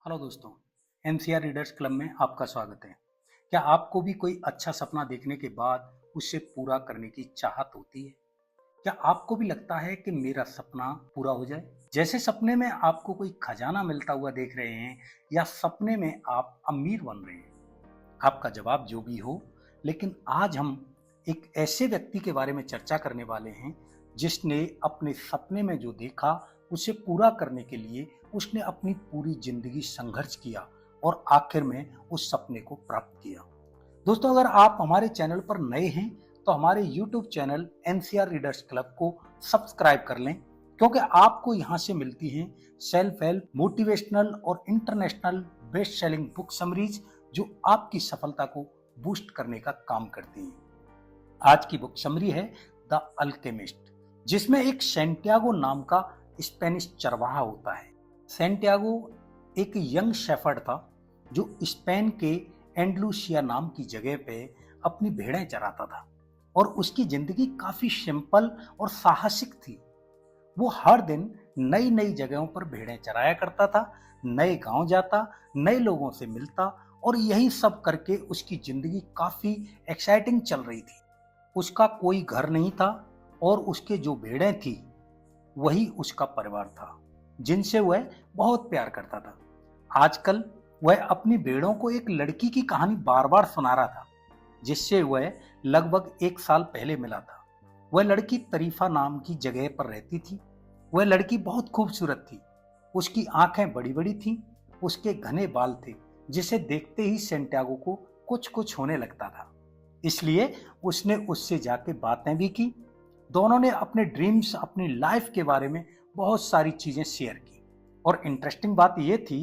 Hello दोस्तों, NCR readers club में आपका स्वागत है। क्या आपको भी कोई अच्छा सपना देखने के बाद उसे पूरा करने की चाहत होती है? क्या आपको भी लगता है कि मेरा सपना पूरा हो जाए? जैसे सपने में आपको कोई खजाना मिलता हुआ देख रहे हैं या सपने में आप अमीर बन रहे हैं? आपका जवाब जो भी हो, लेकिन आज हम एक ऐसे व्यक्ति के बारे में चर्चा करने वाले हैं जिसने अपने सपने में जो देखा उसे पूरा करने के लिए उसने अपनी पूरी जिंदगी संघर्ष किया और आखिर में उस सपने को प्राप्त किया। दोस्तों, अगर आप हमारे चैनल पर नए हैं तो हमारे YouTube channel NCR readers club को सब्सक्राइब कर लें, क्योंकि आपको यहाँ से मिलती हैं सेल्फ हेल्प, मोटिवेशनल और international best selling book summaries जो आपकी सफलता को बूस्ट करने का काम करती हैं। आज की बुक समरी है द अल्केमिस्ट, जिसमें एक सैंटियागो नाम का स्पेनिश चरवाहा होता है। सैंटियागो एक यंग शेफर्ड था जो स्पेन के एंडलुसिया नाम की जगह पे अपनी भेड़ें चराता था और उसकी जिंदगी काफी सिंपल और साहसिक थी। वो हर दिन नई नई जगहों पर भेड़ें चराया करता था, नए गांव जाता, नए लोगों से मिलता और यही सब करके उसकी जिंदगी काफी एक्साइटिंग चल रही थी। उसका कोई घर नहीं था और उसके जो भेड़ें थी वही उसका परिवार था, जिनसे वह बहुत प्यार करता था। आजकल वह अपनी भेड़ों को एक लड़की की कहानी बार बार सुना रहा था जिससे वह लगभग 1 साल पहले मिला था। वह लड़की तरीफा नाम की जगह पर रहती थी। वह लड़की बहुत खूबसूरत थी। उसकी आंखें बड़ी बड़ी थीं, उसके घने बाल थे जिसे देखते ही सैंटियागो को कुछ कुछ होने लगता था। इसलिए उसने उससे जाके बातें भी की। दोनों ने अपने ड्रीम्स, अपनी लाइफ के बारे में बहुत सारी चीजें शेयर की और इंटरेस्टिंग बात यह थी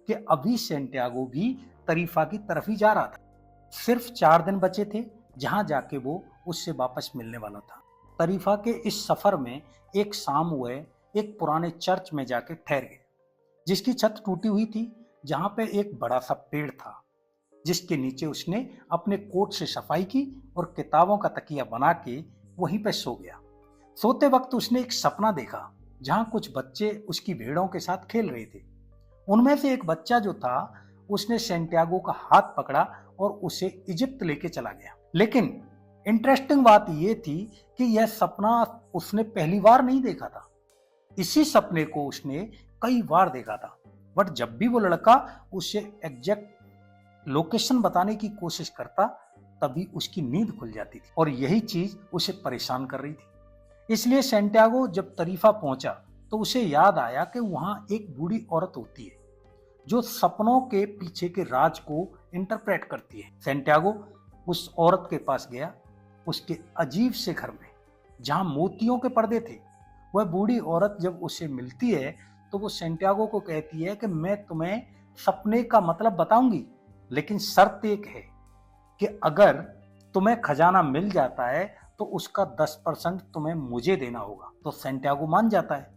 कि अभी सैंटियागो भी तरीफा की तरफ ही जा रहा था। सिर्फ 4 दिन बचे थे जहां जाके वो उससे वापस मिलने वाला था। तरीफा के इस सफर में एक शाम वह एक पुराने चर्च में जाके ठहर गए जिसकी छत टूटी हुई थी, जहां पे एक बड़ा सा पेड़ था जिसके नीचे उसने अपने कोट से सफाई की और किताबों का तकिया बना के वहीं पे सो गया। सोते वक्त उसने एक सपना देखा जहां कुछ बच्चे उसकी भेड़ों के साथ खेल रहे थे। उनमें से एक बच्चा जो था उसने सैंटियागो का हाथ पकड़ा और उसे इजिप्ट लेके चला गया। लेकिन इंटरेस्टिंग बात यह थी कि यह सपना उसने पहली बार नहीं देखा था। इसी सपने को उसने कई बार देखा था, बट जब भी वो लड़का उसे एग्जैक्ट लोकेशन बताने की कोशिश करता तभी उसकी नींद खुल जाती थी और यही चीज उसे परेशान कर रही थी। इसलिए सैंटियागो जब तरीफा पहुंचा तो उसे याद आया कि वहां एक बूढ़ी औरत होती है जो सपनों के पीछे के राज को इंटरप्रेट करती है। सैंटियागो उस औरत के पास गया, उसके अजीब से घर में जहां मोतियों के पर्दे थे। वह बूढ़ी औरत जब उसे मिलती है तो वो सैंटियागो को कहती है कि मैं तुम्हें सपने का मतलब बताऊंगी, लेकिन शर्त एक है कि अगर तुम्हें खजाना मिल जाता है तो उसका 10% तुम्हें मुझे देना होगा। तो सैंटियागो मान जाता है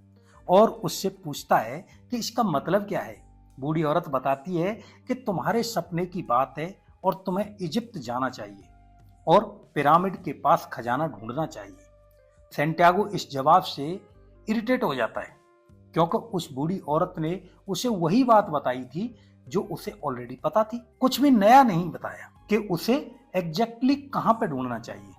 और उससे पूछता है कि इसका मतलब क्या है। बूढ़ी औरत बताती है कि तुम्हारे सपने की बात है और तुम्हें इजिप्ट जाना चाहिए और पिरामिड के पास खजाना ढूंढना चाहिए। सैंटियागो इस जवाब से इरिटेट हो जाता है क्योंकि उस बूढ़ी औरत ने उसे वही बात बताई थी जो उसे ऑलरेडी पता थी। कुछ भी नया नहीं बताया कि उसे एग्जैक्टली कहां पे ढूंढना चाहिए।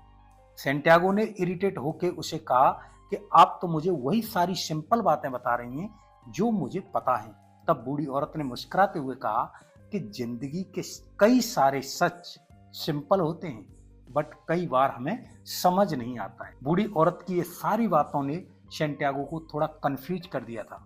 सैंटियागो ने इरिटेट होकर उसे कहा कि आप तो मुझे वही सारी सिंपल बातें बता रही हैं जो मुझे पता है। तब बूढ़ी औरत ने मुस्कुराते हुए कहा कि जिंदगी के कई सारे सच सिंपल होते हैं, बट कई बार हमें समझ नहीं आता है। बूढ़ी औरत की ये सारी बातों ने सैंटियागो को थोड़ा कंफ्यूज कर दिया था।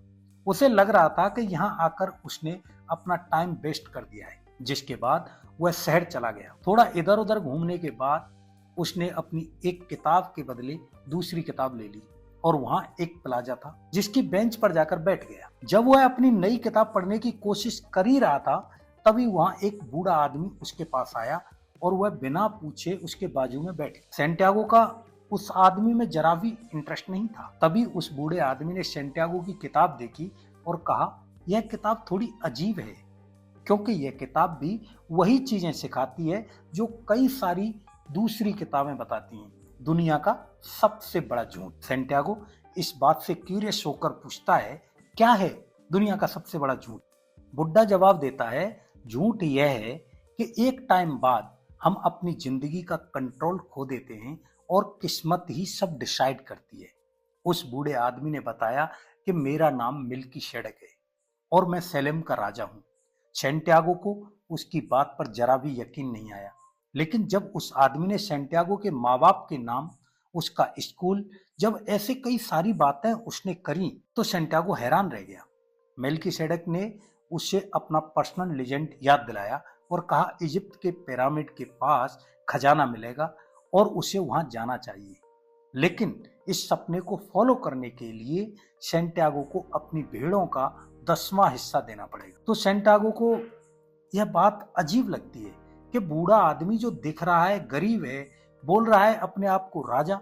उसे लग रहा था कि यहाँ आकर उसने अपना टाइम वेस्ट कर दिया है, जिसके बाद वह शहर चला गया। थोड़ा इधर उधर घूमने के बाद उसने अपनी एक किताब के बदले दूसरी किताब ले ली और वहां एक प्लाजा था जिसकी बेंच पर जाकर बैठ गया। जब वह अपनी नई किताब पढ़ने की कोशिश कर ही रहा था तभी वहां एक बूढ़ा आदमी उसके पास आया और वह बिना पूछे उसके बाजू में बैठ गया। सैंटियागो का उस आदमी में जरा भी इंटरेस्ट नहीं था। तभी उस बूढ़े आदमी ने सैंटियागो की किताब देखी और कहा, यह किताब थोड़ी अजीब है क्योंकि यह किताब भी वही चीजें सिखाती है जो कई सारी दूसरी किताबें बताती हैं। दुनिया का सबसे बड़ा झूठ। सैंटियागो इस बात से क्यूरियस होकर पूछता है, क्या है दुनिया का सबसे बड़ा झूठ? बुड्ढा जवाब देता है, झूठ यह है कि एक टाइम बाद हम अपनी जिंदगी का कंट्रोल खो देते हैं और किस्मत ही सब डिसाइड करती है। उस बूढ़े आदमी ने बताया कि मेरा नाम मिल्की शेडक है और मैं सेलेम का राजा हूं। सेंटियागो को उसकी बात पर जरा भी यकीन नहीं आया, लेकिन जब उस आदमी ने सेंटियागो के माँ बाप के नाम, उसका स्कूल, जब ऐसे कई सारी बातें उसने करी तो सेंटियागो हैरान रह गया। मेल्कीसेडेक ने उसे अपना पर्सनल लेजेंड याद दिलाया और कहा इजिप्ट के पिरामिड के पास खजाना मिलेगा और उसे वहां जाना चाहिए। लेकिन इस सपने को फॉलो करने के लिए सेंटियागो को अपनी भेड़ों का 10वां हिस्सा देना पड़ेगा। तो सेंटियागो को यह बात अजीब लगती है कि बूढ़ा आदमी जो दिख रहा है गरीब है, बोल रहा है अपने आप को राजा,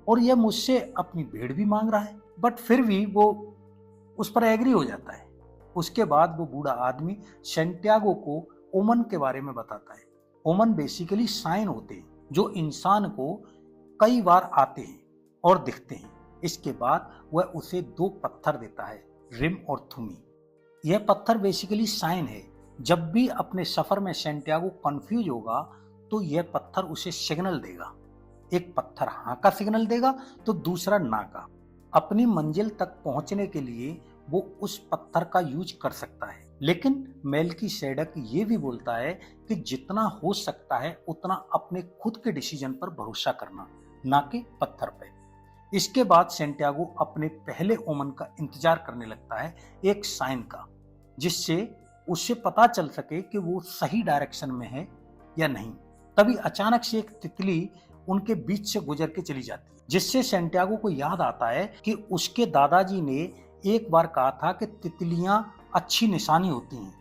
और यह मुझसे अपनी भेड़ भी मांग रहा है, बट फिर भी वो उस पर एग्री हो जाता है। उसके बाद वो बूढ़ा आदमी सेंटियागो को ओमन के बारे में बताता है। ओमन बेसिकली साइन होते हैं जो इंसान को कई बार आते हैं और दिखते हैं। इसके बाद वह उसे 2 पत्थर देता है, रिम और थुमी। यह पत्थर बेसिकली साइन है। जब भी अपने सफर में सेंटियागो कंफ्यूज होगा तो यह पत्थर उसे सिग्नल देगा। एक पत्थर हाँ का सिग्नल देगा तो दूसरा ना का। अपनी मंजिल तक पहुंचने के लिए वो उस पत्थर का यूज कर सकता है। लेकिन मेल्कीसेडेक ये भी बोलता है कि जितना हो सकता है उतना अपने खुद के डिसीजन पर भरोसा करना, ना कि पत्थर पे। इसके बाद सेंटियागो अपने पहले ओमन का इंतजार करने लगता है, एक साइन का, जिससे उसे पता चल सके कि वो सही डायरेक्शन में है या नहीं। तभी अचानक से एक तितली उनके बीच से गुजर के चली जाती है, जिससे सेंटियागो को याद आता है कि उसके दादाजी ने एक बार कहा था कि तितलियां अच्छी निशानी होती हैं,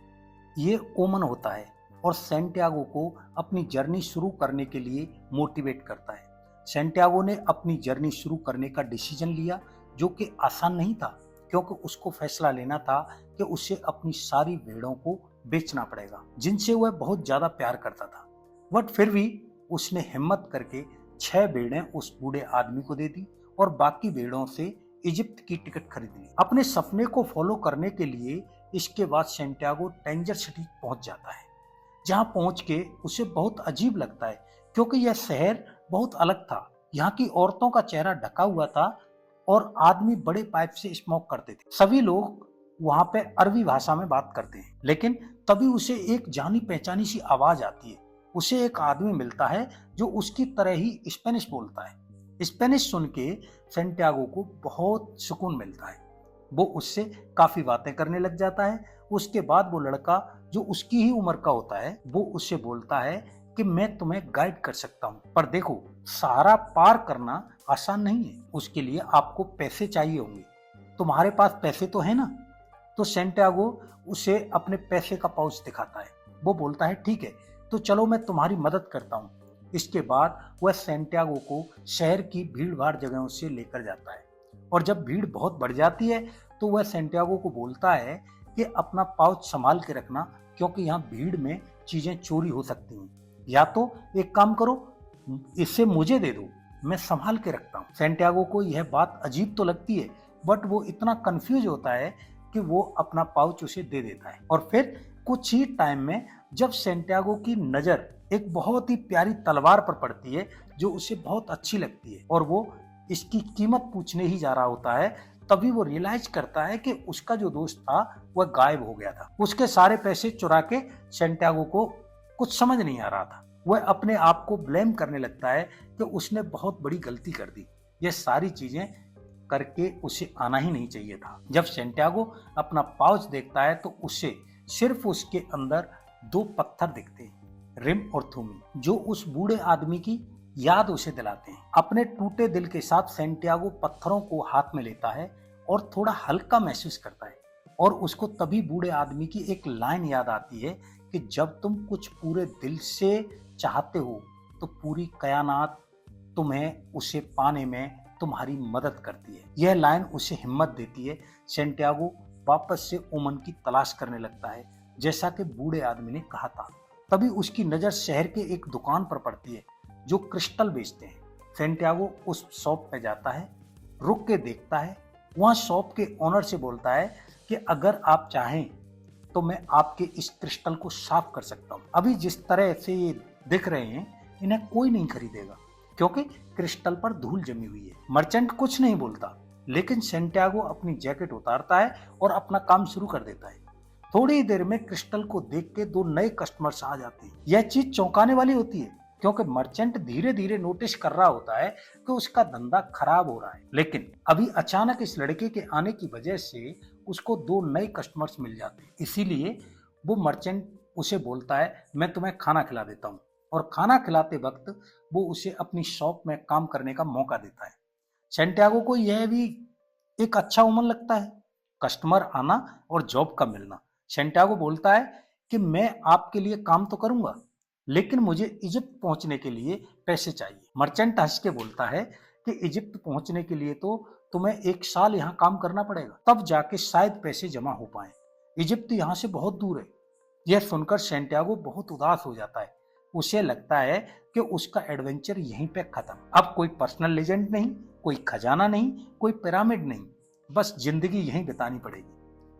ये ओमन होता है, और सेंटियागो को अपनी जर्नी शुरू करने के लिए मोटिवेट करता है। सेंटियागो ने अपनी जर्नी शुरू करने का डिसीजन लिया, जो कि आसान नहीं था, क्योंकि उसको फैसला लेना था कि उसे अपनी सारी भेड़ों को बेचना पड़ेगा, जिनसे वह बहुत ज्यादा प्यार करता था। बट फिर भी उसने हिम्मत करके 6 भेड़ें उस बूढ़े आदमी को दे दी और बाकी भेड़ों से इजिप्ट की टिकट खरीद ली। अपने सपने को फॉलो करने के लिए इसके बाद सेंटियागो डेंजर सिटी पहुंच जाता है, जहां पहुंच के उसे बहुत अजीब लगता है, क्योंकि यह शहर बहुत अलग था। यहाँ की औरतों का चेहरा ढका हुआ था और आदमी बड़े पाइप से स्मोक करते थे। सभी लोग वहां पे अरबी भाषा में बात करते हैं। लेकिन तभी उसे एक जानी पहचानी सी आवाज आती है। उसे एक आदमी मिलता है जो उसकी तरह ही स्पेनिश बोलता है। स्पेनिश सुन के सेंटियागो को बहुत सुकून मिलता है। वो उससे काफी बातें करने लग जाता है। उसके बाद वो लड़का जो उसकी ही उम्र का होता है, वो उससे बोलता है कि मैं तुम्हें गाइड कर सकता हूँ, पर देखो सहारा पार करना आसान नहीं है, उसके लिए आपको पैसे चाहिए होंगे। तुम्हारे पास पैसे तो है ना? तो सेंटियागो उसे अपने पैसे का पाउच दिखाता है। वो बोलता है ठीक है, तो चलो मैं तुम्हारी मदद करता हूँ। इसके बाद वह सेंटियागो को शहर की भीड़ भाड़ जगहों से लेकर जाता है, और जब भीड़ बहुत बढ़ जाती है तो वह सेंटियागो को बोलता है कि अपना पाउच संभाल के रखना, क्योंकि यहाँ भीड़ में चीजें चोरी हो सकती हैं। या तो एक काम करो, इसे मुझे दे दो, मैं संभाल के रखता हूँ। सेंटियागो को यह बात अजीब तो लगती है, बट वो इतना कंफ्यूज होता है कि वो अपना पाउच उसे दे देता है। और फिर कुछ ही टाइम में जब सेंटियागो की नजर एक बहुत ही प्यारी तलवार पर पड़ती है जो उसे बहुत अच्छी लगती है, और वो इसकी कीमत पूछने ही जा रहा होता है, तभी वो रियलाइज करता है कि उसका जो दोस्त था वह गायब हो गया था। उसके सारे पैसे चुरा के सेंटियागो को कुछ समझ नहीं आ रहा था। वह अपने आप को ब्लेम करने लगता है कि उसने बहुत बड़ी गलती कर दी, ये सारी चीजें करके उसे आना ही नहीं चाहिए था। जब सेंटियागो अपना पाउच देखता है तो उसे सिर्फ उसके अंदर 2 पत्थर दिखते हैं, रिम और थूमी, जो उस बूढ़े आदमी की याद उसे दिलाते हैं। अपने टूटे दिल के साथ सेंटियागो पत्थरों को हाथ में लेता है और थोड़ा हल्का महसूस करता है, और उसको तभी बूढ़े आदमी की एक लाइन याद आती है कि जब तुम कुछ पूरे दिल से चाहते हो तो पूरी कायनात तुम्हें उसे पाने में तुम्हारी मदद करती है। यह लाइन उसे हिम्मत देती है। सेंटियागो वापस से ओमन की तलाश करने लगता है, जैसा कि बूढ़े आदमी ने कहा था। तभी उसकी नजर शहर के एक दुकान पर पड़ती है जो क्रिस्टल बेचते हैं। सेंटियागो उस शॉप पे जाता है, रुक के देखता है। वहां शॉप के ओनर से बोलता है कि अगर आप चाहें तो मैं आपके इस क्रिस्टल को साफ कर सकता हूँ। अभी जिस तरह से ये दिख रहे हैं, इन्हें कोई नहीं खरीदेगा क्योंकि क्रिस्टल पर धूल जमी हुई है। मर्चेंट कुछ नहीं बोलता, लेकिन सैंटियागो अपनी जैकेट उतारता है और अपना काम शुरू कर देता है। थोड़ी ही देर में क्रिस्टल को देख के 2 नए कस्टमर्स आ जाते हैं। यह चीज चौंकाने वाली होती है क्योंकि मर्चेंट धीरे धीरे नोटिस कर रहा होता है कि उसका धंधा खराब हो रहा है, लेकिन अभी अचानक इस लड़के के आने की वजह से उसको 2 नए कस्टमर्स मिल जाते हैं। इसीलिए वो मर्चेंट उसे बोलता है, मैं तुम्हें खाना खिला देता हूँ, और खाना खिलाते वक्त वो उसे अपनी शॉप में काम करने का मौका देता है। सैंटियागो को यह भी एक अच्छा उमन लगता है, कस्टमर आना और जॉब का मिलना। सैंटियागो बोलता है कि मैं आपके लिए काम तो करूंगा, लेकिन मुझे इजिप्ट पहुंचने के लिए पैसे चाहिए। मर्चेंट हंस के बोलता है कि इजिप्ट पहुंचने के लिए तो तुम्हें 1 साल यहाँ काम करना पड़ेगा, तब जाके शायद पैसे जमा हो पाए। इजिप्ट यहाँ से बहुत दूर है। यह सुनकर सैंटियागो बहुत उदास हो जाता है। उसे लगता है कि उसका एडवेंचर यहीं पे खत्म। अब कोई पर्सनल लेजेंड नहीं, कोई खजाना नहीं, कोई पिरामिड नहीं, बस जिंदगी यहीं बितानी पड़ेगी।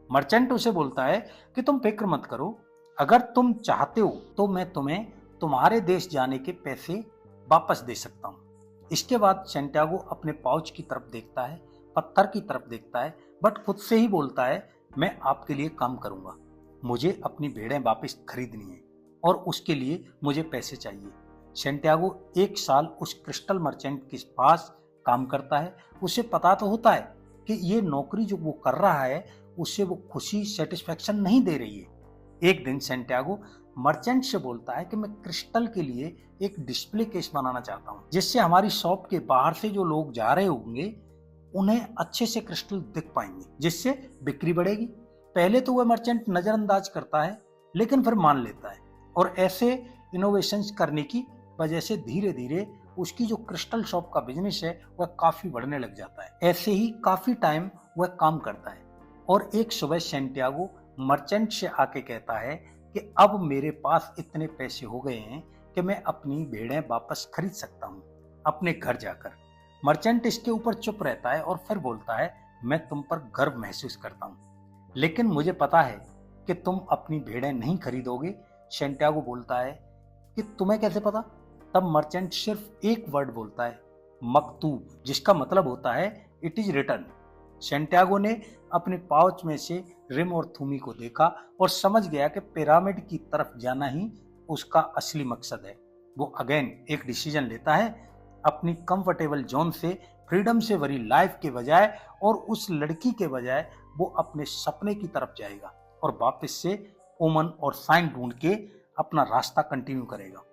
मर्चेंट उसे बोलता है कि तुम फिक्र मत करो, अगर तुम चाहते हो तो मैं तुम्हें तुम्हारे देश जाने के पैसे वापस दे सकता हूँ। इसके बाद सैंटियागो अपने पाउच की तरफ देखता है, पत्थर की तरफ देखता है, बट खुद से ही बोलता है, मैं आपके लिए काम करूंगा, मुझे अपनी भेड़ें वापस खरीदनी है और उसके लिए मुझे पैसे चाहिए। सैंटियागो 1 साल उस क्रिस्टल मर्चेंट के पास काम करता है। उसे पता तो होता है कि ये नौकरी जो वो कर रहा है उससे वो खुशी, सेटिस्फेक्शन नहीं दे रही है। एक दिन सैंटियागो मर्चेंट से बोलता है कि मैं क्रिस्टल के लिए एक डिस्प्ले केस बनाना चाहता हूँ, जिससे हमारी शॉप के बाहर से जो लोग जा रहे होंगे उन्हें अच्छे से क्रिस्टल दिख पाएंगे, जिससे बिक्री बढ़ेगी। पहले तो वह मर्चेंट नजरअंदाज करता है, लेकिन फिर मान लेता है, और ऐसे इनोवेशंस करने की वजह से धीरे धीरे उसकी जो क्रिस्टल शॉप का बिजनेस है वह काफी बढ़ने लग जाता है। ऐसे ही काफी टाइम वह काम करता है, और एक सुबह सैंटियागो मर्चेंट से आके कहता है कि अब मेरे पास इतने पैसे हो गए हैं कि मैं अपनी भेड़ें वापस खरीद सकता हूँ अपने घर जाकर। मर्चेंट इसके ऊपर चुप रहता है और फिर बोलता है, मैं तुम पर गर्व महसूस करता हूँ, लेकिन मुझे पता है कि तुम अपनी भेड़ें नहीं खरीदोगे। सैंटियागो बोलता है कि तुम्हें कैसे पता? तब मर्चेंट सिर्फ एक वर्ड बोलता है, मकतूब, जिसका मतलब होता है इट इज रिटन। सैंटियागो ने अपने पाउच में से रिम और थूमी को देखा और समझ गया कि पिरामिड की तरफ जाना ही उसका असली मकसद है। वो अगेन एक डिसीजन लेता है, अपनी कंफर्टेबल जोन से, फ्रीडम से भरी लाइफ के बजाय और उस लड़की के बजाय वो अपने सपने की तरफ जाएगा और वापस से ओमन और साइन ढूंढ के अपना रास्ता कंटिन्यू करेगा।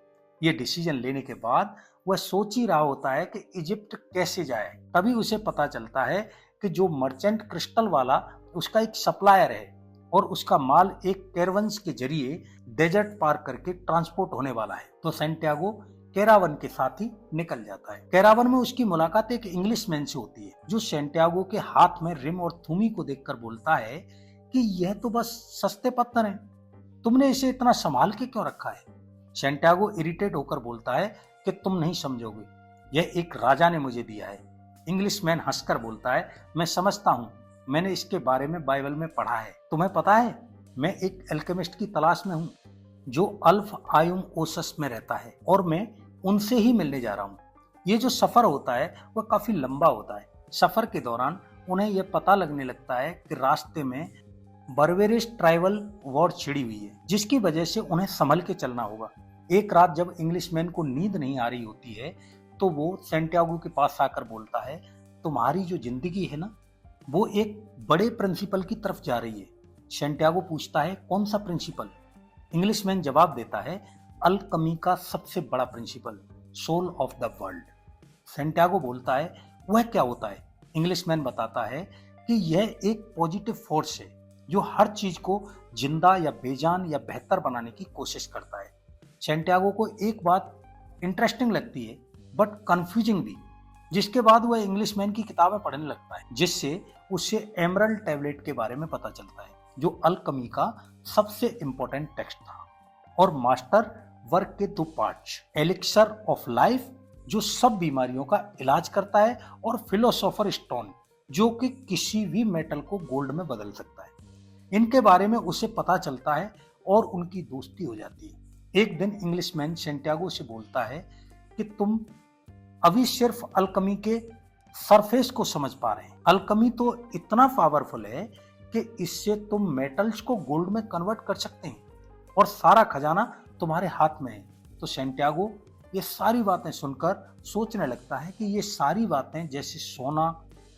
ये डिसीजन लेने के बाद वह सोच ही रहा होता है कि इजिप्ट कैसे जाए। तभी उसे पता चलता है कि जो मर्चेंट क्रिस्टल वाला उसका एक सप्लायर है और उसका माल एक कैरवंस के जरिए डेजर्ट पार करके ट्रांसपोर्ट होने वाला है। तो सैंटियागो कैरावन के साथ ही निकल जाता है। कैरावन में उसकी मुलाकात एक इंग्लिशमैन से होती है, जो सैंटियागो के हाथ में रिम और थूमी को देखकर बोलता है कि यह तो बस सस्ते पत्थर हैं, तुमने इसे इतना संभाल के क्यों रखा है? सैंटियागो इरिटेट होकर बोलता है कि तुम नहीं समझोगे, यह एक राजा ने मुझे दिया है। इंग्लिशमैन हंसकर बोलता है, मैं समझता हूँ, मैंने इसके बारे में बाइबल में पढ़ा है। तुम्हें पता है, मैं एक एल्केमिस्ट की तलाश में हूँ जो अल्फ आयुम ओसस में रहता है और मैं उनसे ही मिलने जा रहा हूँ। ये जो सफर होता है वह काफी लंबा होता है। सफर के दौरान उन्हें यह पता लगने लगता है कि रास्ते में बर्बेरिश ट्राइबल वॉर छिड़ी हुई है, जिसकी वजह से उन्हें संभल के चलना होगा। एक रात जब इंग्लिशमैन को नींद नहीं आ रही होती है तो वो सैंटियागो के पास आकर बोलता है, तुम्हारी जो जिंदगी है ना, वो एक बड़े प्रिंसिपल की तरफ जा रही है। सैंटियागो पूछता है, कौन सा प्रिंसिपल? इंग्लिशमैन जवाब देता है, अल्केमी का सबसे बड़ा principle, soul of the world. Santiago बोलता है, वह क्या होता है? इंग्लिशमैन बताता है कि यह एक पॉजिटिव फोर्स है जो हर चीज को जिंदा या बेजान या बेहतर बनाने की कोशिश करता है। सैंटियागो को एक बात इंटरेस्टिंग लगती है बट कंफ्यूजिंग भी, जिसके बाद वह इंग्लिशमैन की किताबें पढ़ने लगता है, जिससे उसे एमरल्ड टैबलेट के बारे में पता चलता है, जो अल्केमी का सबसे इंपॉर्टेंट टेक्स्ट था, और मास्टर वर्क के 2 पार्ट्स, एलिक्सर ऑफ लाइफ जो सब बीमारियों का इलाज करता है, और फिलोसोफर स्टोन जो कि किसी भी मेटल को गोल्ड में बदल सकता है। इनके बारे में उसे पता चलता है और उनकी दोस्ती हो जाती है। एक दिन इंग्लिशमैन सैंटियागो से बोलता है कि तुम अभी सिर्फ अल्कमी के सरफेस को समझ पा रहे हैं। अल्कमी तो इतना पावरफुल है कि इससे तुम मेटल्स को गोल्ड में कन्वर्ट कर सकते हैं और सारा खजाना तुम्हारे हाथ में है। तो सैंटियागो ये सारी बातें सुनकर सोचने लगता है कि ये सारी बातें जैसे सोना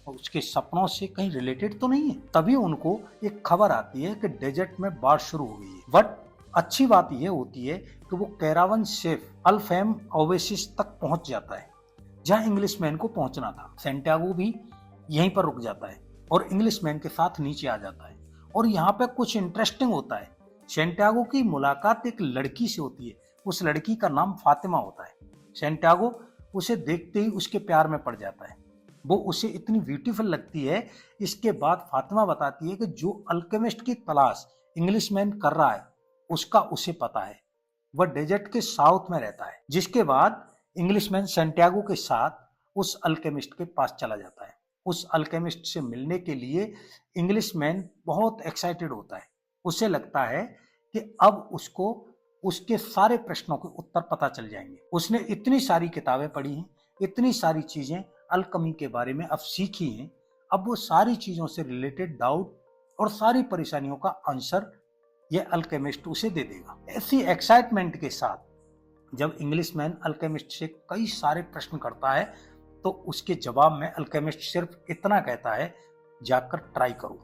और उसके सपनों से कहीं रिलेटेड तो नहीं है। तभी उनको एक खबर आती है कि डेजर्ट में बाढ़ शुरू हो गई है। बट अच्छी बात यह होती है कि वो कैरावन सेफ अल्फेम ओवेसिस तक पहुंच जाता है जहां इंग्लिशमैन को पहुंचना था। सैंटियागो भी यहीं पर रुक जाता है और इंग्लिशमैन के साथ नीचे आ जाता है। और यहाँ पे कुछ इंटरेस्टिंग होता है। सैंटियागो की मुलाकात एक लड़की से होती है। उस लड़की का नाम फातिमा होता है। सैंटियागो उसे देखते ही उसके प्यार में पड़ जाता है। वो उसे इतनी ब्यूटीफुल लगती है। इसके बाद फातिमा बताती है कि जो अल्केमिस्ट की तलाश इंग्लिशमैन कर रहा है उसका उसे पता है। वह डेजर्ट के साउथ में रहता है। जिसके बाद इंग्लिशमैन सैंटियागो के साथ उस अल्केमिस्ट के पास चला जाता है। उस अल्केमिस्ट से मिलने के लिए इंग्लिशमैन बहुत एक्साइटेड होता है। उसे लगता है कि अब उसको उसके सारे प्रश्नों के उत्तर पता चल जाएंगे। उसने इतनी सारी किताबें पढ़ी हैं, इतनी सारी चीजें अल्केमी के बारे में अब सीखी हैं। अब वो सारी चीजों से रिलेटेड डाउट और सारी परेशानियों का आंसर ये अल्केमिस्ट उसे दे देगा। ऐसी एक्साइटमेंट के साथ जब इंग्लिशमैन अल्केमिस्ट से कई सारे प्रश्न करता है तो उसके जवाब में अल्केमिस्ट सिर्फ इतना कहता है, जाकर ट्राई करो।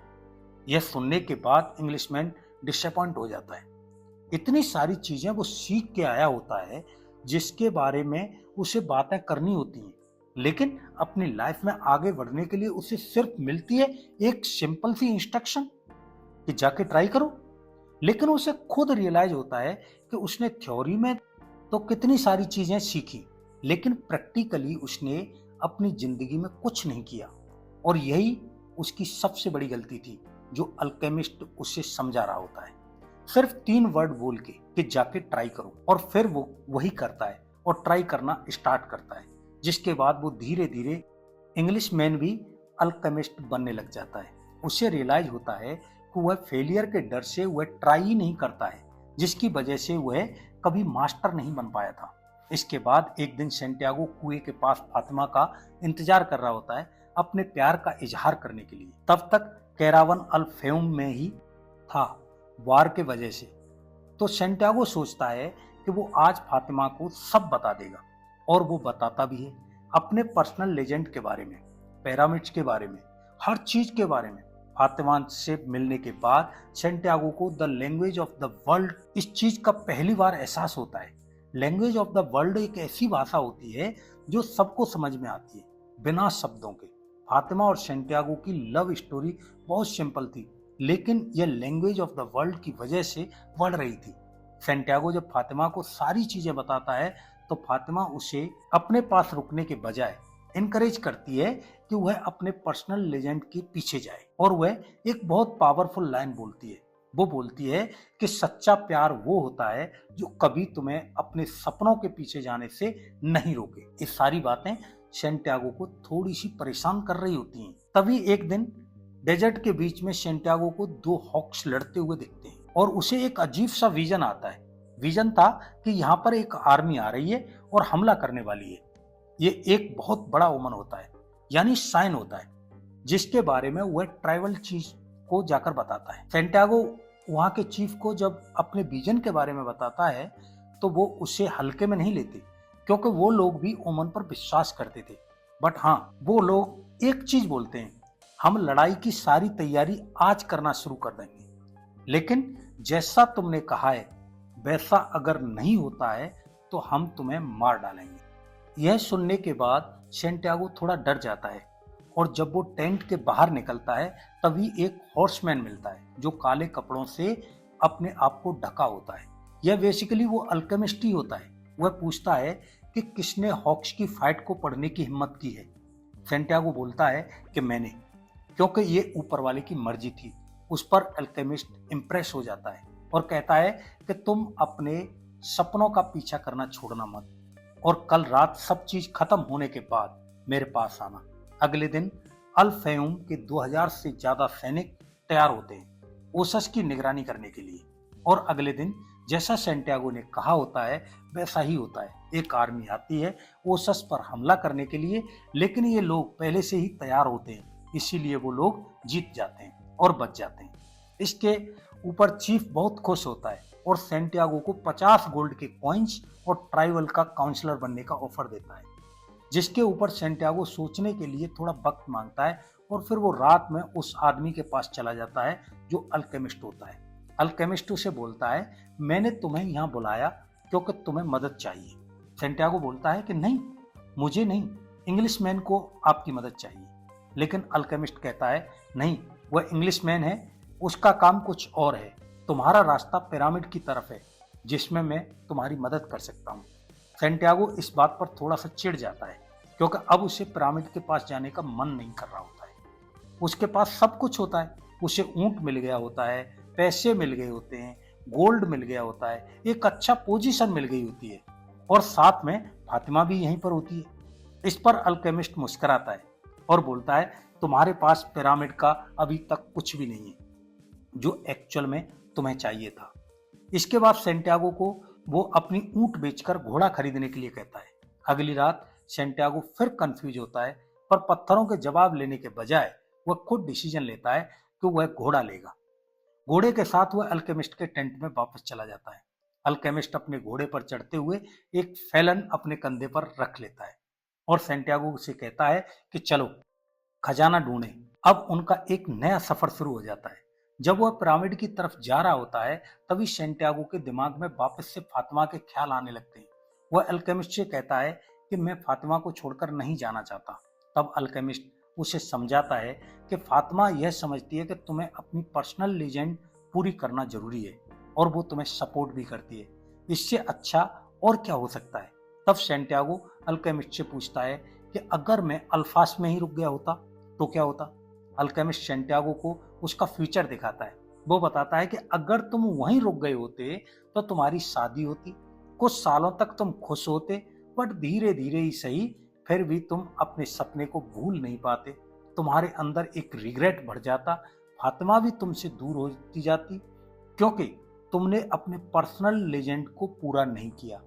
यह सुनने के बाद इंग्लिशमैन डिसअपॉइंट हो जाता है। इतनी सारी चीजें वो सीख के आया होता है जिसके बारे में उसे बातें करनी होती हैं, लेकिन अपनी लाइफ में आगे बढ़ने के लिए उसे सिर्फ मिलती है एक सिंपल सी इंस्ट्रक्शन कि जाके ट्राई करो। लेकिन उसे खुद रियलाइज होता है कि उसने थ्योरी में तो कितनी सारी चीजें सीखी, लेकिन प्रैक्टिकली उसने अपनी जिंदगी में कुछ नहीं किया। और यही उसकी सबसे बड़ी गलती थी जो अल्केमिस्ट उसे समझा रहा होता है। सिर्फ 3 वर्ड बोल के कि जाके ट्राई करो, और फिर वो वही करता है और ट्राई करना स्टार्ट करता है। जिसके बाद वो धीरे धीरे इंग्लिशमैन भी अल्केमिस्ट बनने लग जाता है। उसे रियलाइज होता है कि वह फेलियर के डर से वह ट्राई ही नहीं करता है, जिसकी वजह से वह कभी मास्टर नहीं बन पाया था। इसके बाद एक दिन सैंटियागो कुएं के पास फातिमा का इंतजार कर रहा होता है अपने प्यार का इजहार करने के लिए। तब तक कैरावन अल्फेम में ही था वार के वजह से। तो सैंटियागो सोचता है कि वो आज फातिमा को सब बता देगा, और वो बताता भी है अपने पर्सनल लेजेंड के बारे में, पिरामिड्स के बारे में, हर चीज के बारे में। फातिमा से मिलने के बाद सैंटियागो को the language of the world इस चीज का पहली बार एहसास होता है। लैंग्वेज ऑफ द वर्ल्ड एक ऐसी भाषा होती है जो सबको समझ में आती है बिना शब्दों के। फातिमा और सैंटियागो की लव स्टोरी बहुत सिंपल थी, लेकिन यह लैंग्वेज ऑफ द वर्ल्ड की वजह से बढ़ रही थी। सैंटियागो जब फातिमा को सारी चीजें बताता है तो फातिमा उसे अपने पास रुकने के बजाय इनकरेज करती है कि वह अपने पर्सनल लेजेंड के पीछे जाए। और वह एक बहुत पावरफुल लाइन बोलती है। वो बोलती है कि सच्चा प्यार वो होता है जो कभी तुम्हें अपने सपनों के पीछे जाने से नहीं रोके। ये सारी बातें सैंटियागो को थोड़ी सी परेशान कर रही होती हैं। तभी एक दिन डेजर्ट के बीच में सैंटियागो को 2 हॉक्स लड़ते हुए दिखते हैं और उसे एक अजीब सा विजन आता है। विजन था कि यहाँ पर एक आर्मी आ रही है और हमला करने वाली है। ये एक बहुत बड़ा ओमन होता है, यानी साइन होता है, जिसके बारे में वह ट्राइबल चीफ को जाकर बताता है। सैंटियागो वहां के चीफ को जब अपने विजन के बारे में बताता है तो वो उसे हल्के में नहीं लेते, क्योंकि वो लोग भी ओमन पर विश्वास करते थे। बट हाँ, वो लोग एक चीज बोलते हैं, हम लड़ाई की सारी तैयारी आज करना शुरू कर देंगे, लेकिन जैसा तुमने कहा है वैसा अगर नहीं होता है तो हम तुम्हें मार डालेंगे। यह सुनने के बाद सैंटियागो थोड़ा डर जाता है, और जब वो टेंट के बाहर निकलता है तभी एक हॉर्समैन मिलता है जो काले कपड़ों से अपने आप को ढका होता है। यह बेसिकली वो अल्केमिस्ट ही होता है। वह पूछता है कि किसने हॉक्स की फाइट को पढ़ने की हिम्मत की है। सैंटियागो बोलता है कि मैंने, क्योंकि ये ऊपर वाले की मर्जी थी। उस पर अल्केमिस्ट इम्प्रेस हो जाता है और कहता है कि तुम अपने सपनों का पीछा करना छोड़ना मत, और कल रात सब चीज खत्म होने के बाद मेरे पास आना। अगले दिन अल्फेम के 2000 से ज्यादा सैनिक तैयार होते हैं। ओसस की निगरानी करने के लिए। और अगले दिन जैसा सैंटियागो ने कहा होता है वैसा ही होता है। एक आर्मी आती है ओसस पर हमला करने के लिए, लेकिन ये लोग पहले से ही तैयार होते हैं, इसीलिए वो लोग जीत जाते हैं और बच जाते हैं। इसके ऊपर चीफ बहुत खुश होता है और सैंटियागो को 50 गोल्ड के कॉइन्स और ट्राइबल का काउंसलर बनने का ऑफर देता है, जिसके ऊपर सैंटियागो सोचने के लिए थोड़ा वक्त मांगता है और फिर वो रात में उस आदमी के पास चला जाता है जो अल्केमिस्ट होता है। अल्केमिस्ट उसे बोलता है, मैंने तुम्हें यहाँ बुलाया क्योंकि तुम्हें मदद चाहिए। सैंटियागो बोलता है कि नहीं, मुझे नहीं, इंग्लिशमैन को आपकी मदद चाहिए। लेकिन अल्केमिस्ट कहता है, नहीं, वह इंग्लिशमैन है, उसका काम कुछ और है। तुम्हारा रास्ता पिरामिड की तरफ है जिसमें मैं तुम्हारी मदद कर सकता हूँ। सैंटियागो इस बात पर थोड़ा सा चिढ़ जाता है क्योंकि अब उसे पिरामिड के पास जाने का मन नहीं कर रहा होता है। उसके पास सब कुछ होता है, उसे ऊंट मिल गया होता है, पैसे मिल गए होते हैं, गोल्ड मिल गया होता है, एक अच्छा पोजीशन मिल गई होती है और साथ में फातिमा भी यहीं पर होती है। इस पर अल्केमिस्ट मुस्कुराता है और बोलता है, तुम्हारे पास पिरामिड का अभी तक कुछ भी नहीं है जो एक्चुअल में तुम्हें चाहिए था। इसके बाद सैंटियागो को वो अपनी ऊंट बेचकर घोड़ा खरीदने के लिए कहता है। अगली रात सैंटियागो फिर कंफ्यूज होता है, पर पत्थरों के जवाब लेने के बजाय वह खुद डिसीजन लेता है कि वह घोड़ा लेगा। घोड़े के साथ वह अल्केमिस्ट के टेंट में वापस चला जाता है। अल्केमिस्ट अपने घोड़े पर चढ़ते हुए एक फैलन अपने कंधे पर रख लेता है और सैंटियागो से कहता है कि चलो खजाना ढूंढें। अब उनका एक नया सफर शुरू हो जाता है। जब वह पिरामिड की तरफ जा रहा होता है तभी सैंटियागो के दिमाग में वापस से फातिमा के ख्याल आने लगते हैं। वह अल्केमिस्ट से कहता है कि मैं फातिमा को छोड़कर नहीं जाना चाहता। तब अल्केमिस्ट उसे समझाता है कि फातिमा यह समझती है कि तुम्हें अपनी पर्सनल लीजेंड पूरी करना जरूरी है और वो तुम्हें सपोर्ट भी करती है। इससे अच्छा और क्या हो सकता है। तब सैंटियागो अल्केमिस्ट से पूछता है कि अगर मैं अल्फास में ही रुक गया होता तो क्या होता। अल्केमिस्ट सैंटियागो को उसका फ्यूचर दिखाता है। वो बताता है कि अगर तुम वहीं रुक गए होते तो तुम्हारी शादी होती, कुछ सालों तक तुम खुश होते, बट धीरे धीरे ही सही फिर भी तुम अपने सपने को भूल नहीं पाते। तुम्हारे अंदर एक रिग्रेट बढ़ जाता, फातिमा भी तुमसे दूर होती जाती क्योंकि तुमने अपने पर्सनल लेजेंड को पूरा नहीं किया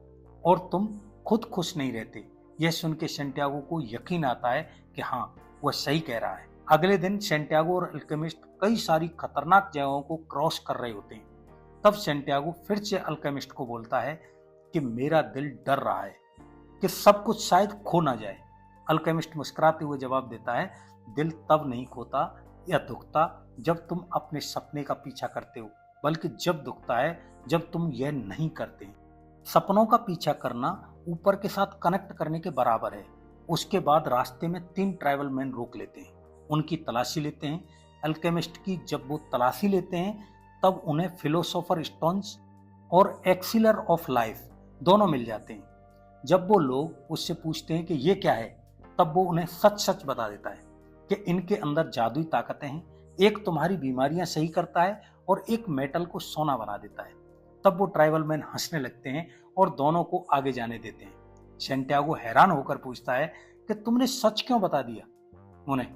और तुम खुद खुश नहीं रहते। यह सुन के सैंटियागो को यकीन आता है कि हाँ, वह सही कह रहा है। अगले दिन सैंटियागो और अल्केमिस्ट कई सारी खतरनाक जगहों को क्रॉस कर रहे होते हैं। तब सैंटियागो फिर से अल्केमिस्ट को बोलता है कि मेरा दिल डर रहा है कि सब कुछ शायद खो ना जाए। अल्केमिस्ट मुस्कुराते हुए जवाब देता है, दिल तब नहीं खोता या दुखता जब तुम अपने सपने का पीछा करते हो, बल्कि जब दुखता है जब तुम यह नहीं करते। सपनों का पीछा करना ऊपर के साथ कनेक्ट करने के बराबर है। उसके बाद रास्ते में 3 ट्राइबल मैन रोक लेते हैं, उनकी तलाशी लेते हैं। अल्केमिस्ट की जब वो तलाशी लेते हैं तब उन्हें फिलोसोफर स्टोन्स और एक्सिलर ऑफ लाइफ दोनों मिल जाते हैं। जब वो लोग उससे पूछते हैं कि ये क्या है, तब वो उन्हें सच सच बता देता है कि इनके अंदर जादुई ताकतें हैं। एक तुम्हारी बीमारियां सही करता है और एक मेटल को सोना बना देता है। तब वो ट्राइबल मैन हंसने लगते हैं और दोनों को आगे जाने देते हैं। सैंटियागो हैरान होकर पूछता है कि तुमने सच क्यों बता दिया उन्हें।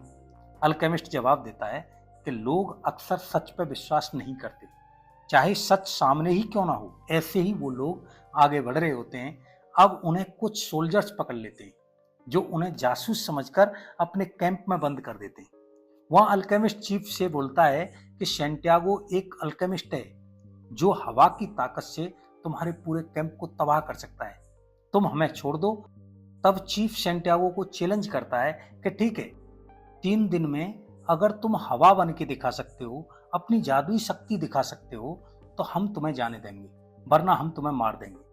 अल्केमिस्ट जवाब देता है कि लोग अक्सर सच पर विश्वास नहीं करते, चाहे सच सामने ही क्यों ना हो। ऐसे ही वो लोग आगे बढ़ रहे होते हैं। अब उन्हें कुछ सोल्जर्स पकड़ लेते हैं जो उन्हें जासूस समझकर अपने कैंप में बंद कर देते हैं। वहां अल्केमिस्ट चीफ से बोलता है कि सैंटियागो एक अल्केमिस्ट है जो हवा की ताकत से तुम्हारे पूरे कैंप को तबाह कर सकता है, तुम हमें छोड़ दो। तब चीफ सैंटियागो को चैलेंज करता है कि ठीक है, 3 दिन में अगर तुम हवा बन के दिखा सकते हो, अपनी जादुई शक्ति दिखा सकते हो, तो हम तुम्हें जाने देंगे, वरना हम तुम्हें मार देंगे।